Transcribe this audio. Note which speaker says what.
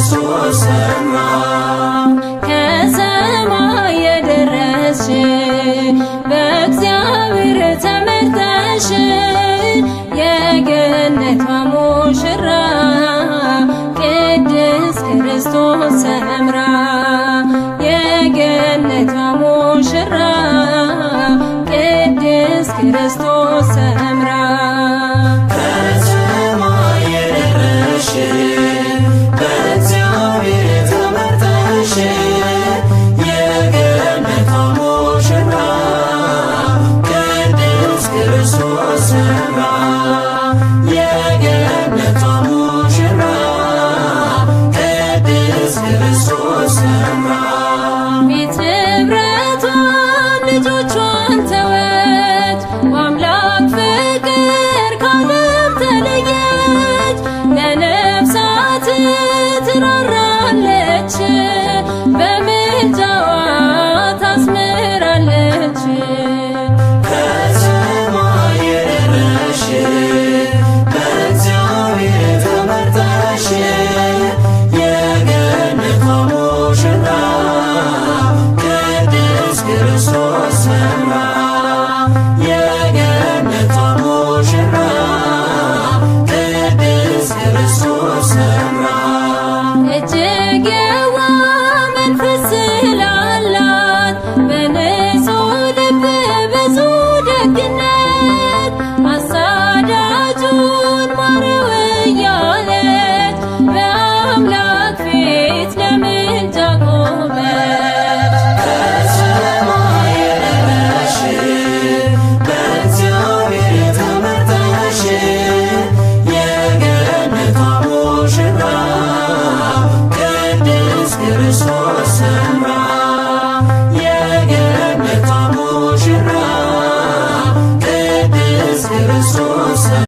Speaker 1: ክርስቶስ ሰምራ
Speaker 2: ከሰማይ የደረስሽ በእግዚአብሔር ተመርጠሽ የገነቷ ሙሽራ ቅድስት ክርስቶስ ሰምራ የገነቷ ሙሽራ ቅድስት ክርስቶስ ሰምራ
Speaker 1: ከሰማይ የደረስሽ በእግዚአብሔር ተመርጠሽ የገነቷ ሙሽራ ቅድስት ክርስቶስ ሰምራ የገነቷ ሙሽራ ቅድስት ክርስቶስ ሰምራ
Speaker 2: ቤት ንብረቷን ልጆቿን ተወች በአምላክ ፍቅር ከዓለም ተለየች ለነፍሳት ትራራለች በምልጃዋ ታስምራለች
Speaker 1: ከሰማይ የደረስሽ በእግዚአብሔር ተመርጠሽ የገነቷ ሙሽራ ቅድስት ክርስቶስ ሰምራ የገነቷ ሙሽራ ቅድስት ክርስቶስ